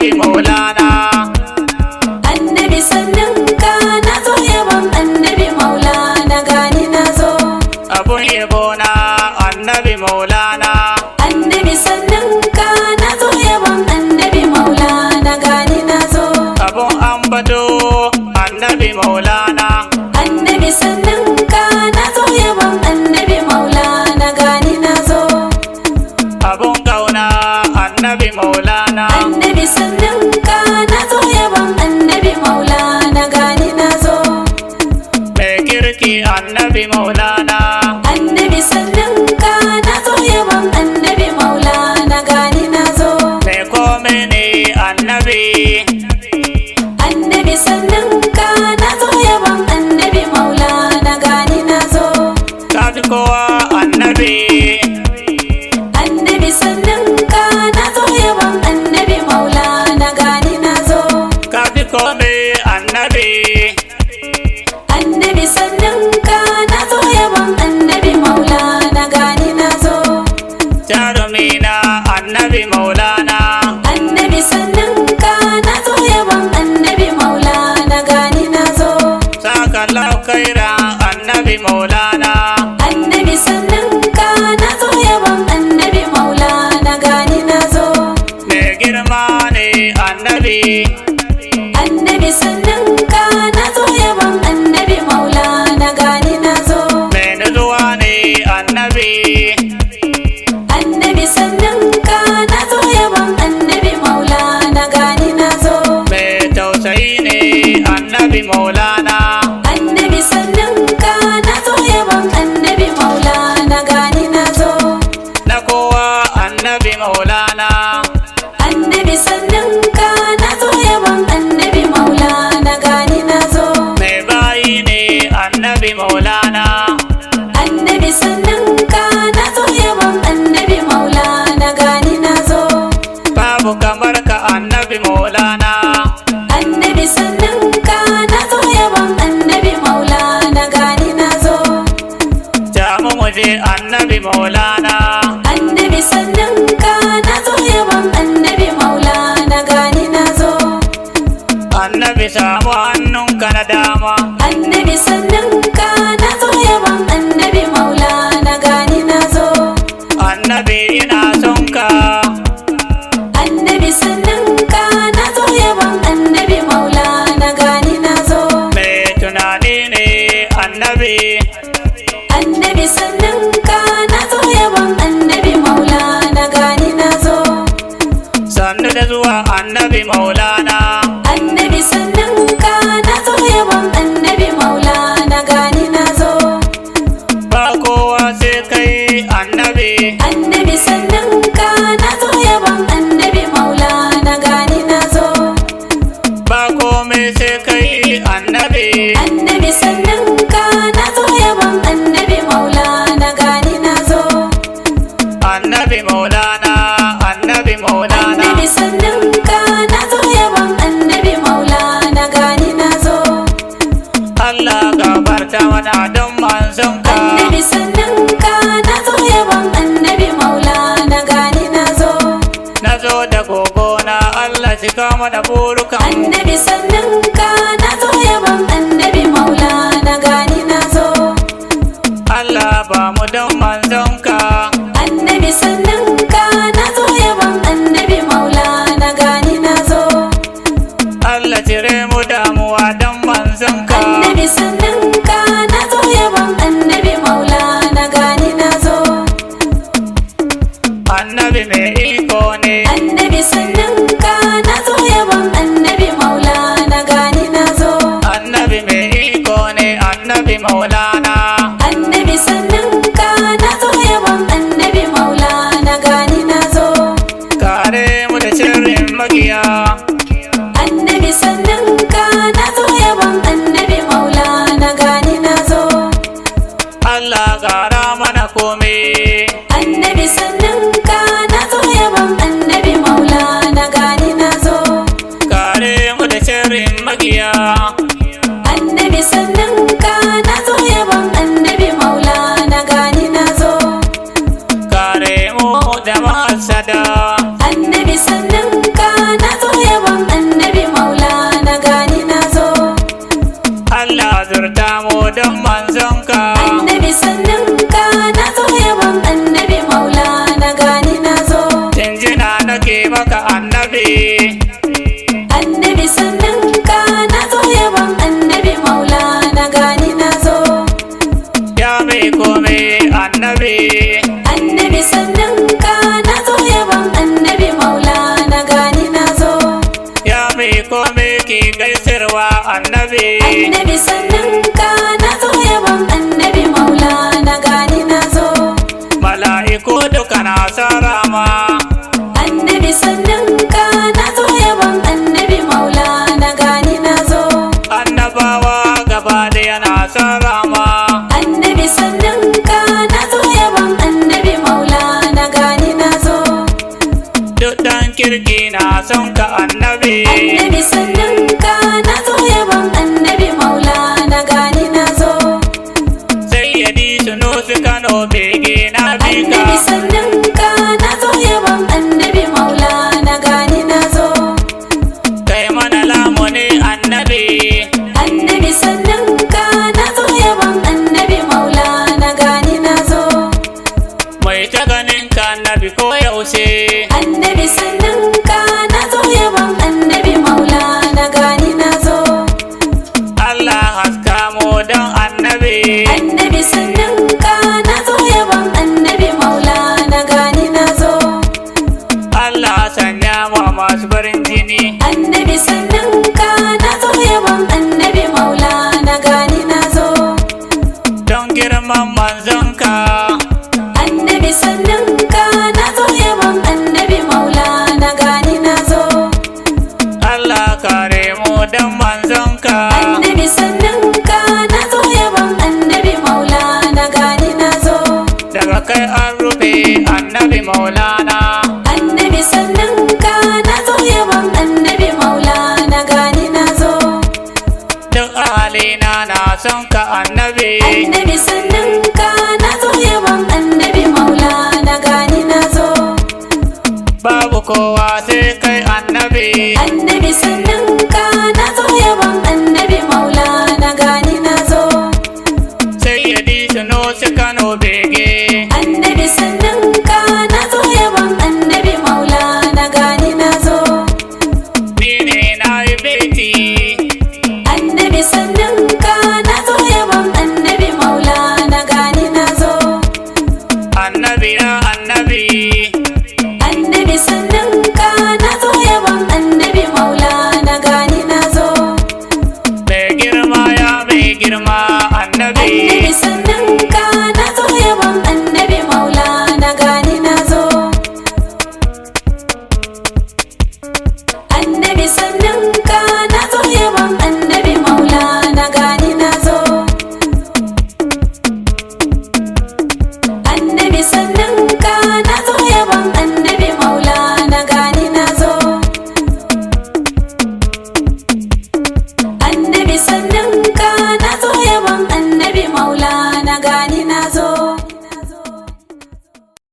annabi maulana. Annabi sannan ka na zo yaban annabi maulana gani na zo. Abun yabo na annabi maulana. Annabi sannan ka na zo yaban annabi maulana gani na zo. Abun ambato annabi maulana. Annabi sannan ka na zo yaban annabi maulana gani na zo. Abun kauna annabi maulana. Annabi sannan ka na zo yaban annabi maulana gani na zo. Mai kirki annabi maulana. Annabi sannan ka na zo yaban annabi maulana gani na zo. Mai kome ne annabi. Annabi sannan ka na zo yaban annabi maulana gani na zo. Kafi kowa annabi. Annabi sannan ka na zo yaban annabi maulana gani na zo. Kafi kome annabi. Annabi sannan ka na zo yaban annabi maulana gani na zo. Jarumina annabi maulana. Annabi sannan ka na zo yaban annabi maulana gani na zo. Saka laukaira annabi maulana. Annabi sannan ka na zo yaban annabi maulana gani na zo. Mai girma ne annabi. Annabi sannan ka na zo yaban annabi maulana gani na zo. Mai nutsuwa ne annabi. Annabi sannan ka na zo yaban annabi maulana gani na zo. Mai tausayi ne annabi maulana. Annabi sannan ka na zo yaban annabi maulana gani na zo. Na kowa annabi maulana. Annabi sannan ka na zo yaban annabi maulana gani na zo. Mai bayi ne annabi maulana. Annabi sannan ka na zo yaban annabi maulana gani na zo. Babu kamar ka annabi maulana. Annabi sannan ka na zo yaban annabi maulana gani na zo. Jamu muje annabi maulana. Annabi sannan ka na zo yaban annabi maulana gani na zo. Annabi samu hannunka na dama. Annabi sannan ka na zo yaban annabi maulana gani na zo. Annabi ina son ka. Annabi sannan ka na zo yaban annabi maulana gani na zo. Mai tunani ne annabi. Annabi sannan ka na zo yaban annabi maulana gani na zo. Sannu da zuwa annabi maulana. Annabi sannan ka na zo yaban annabi maulana gani na zo. Ba kowa sai kai annabi. Annabi sannan ka na zo yaban annabi maulana gani na zo. Ba komai sai kai annabi. Annabi sannan ka na zo yaban annabi maulana gani na zo. Annabi maulana. Annabi maulana. Annabi sannan ka na zo yaban annabi maulana gani na zo. Allah gafarta mana don manzon ka. Annabi sannan ka na zo yaban annabi maulana gani na zo. Na zo da gogona Allah cika mana burukan. Annabi sannan ka na zo yaban annabi maulana gani na zo. Allah ba mu don manzon ka. Annabi sannan ka na zo yaban annabi maulana gani na zo. Allah cire mu damuwa don manzon ka. Annabi sannan ka na zo yaban annabi maulana gani na zo. Annabi mai iko ne. Annabi sannan ka na zo yaban annabi maulana gani na zo. Annabi mai iko ne annabi maulana. Annabi sannan ka na zo yaban annabi maulana ko me ki gaisarwa annabi. Annabi sannan ka na zo yaban annabi maulana gani na zo. Mala'iku duka na sarama. Annabi sannan ka na zo yaban annabi maulana gani na zo. Annabawa gaba ɗaya na sarama. Annabi sannan ka na zo yaban annabi maulana gani na zo. Duk ɗan kirki na son ka annabi. Annabi sannan ka na zo yaban annabi maulana gani na zo. Sayyadi Sunusi Kano bege na bika. Annabi sannan ka na zo yaban annabi maulana gani na zo. Kai mana lamuni annabi. Annabi sannan ka na zo yaban annabi maulana gani na zo. Mai ta ganin ka annabi ko yaushe. Annabi sannan ka na zo yaban annabi maulana gani na zo. Allah haska mu don annabi. Annabi sannan ka na zo yaban annabi maulana gani na zo. Allah sanya mu masu farin jini. Annabi sannan ka na zo yaban annabi maulana gani na zo. Don girman manzonka. Annabi sannan ka na zo yaban annabi maulana gani na zo. Allah kare mu don manzonka. Annabi sannan ka na zo yaban annabi maulana gani na zo. Daga kai an rufe annabi maulana. Annabi sannan ka na zo yaban annabi maulana gani na zo. Duk ahalina na son ka annabi. Annabi sannan ka na zo yaban annabi maulana gani na zo. Babu kowa sai kai annabi. Annabi sannan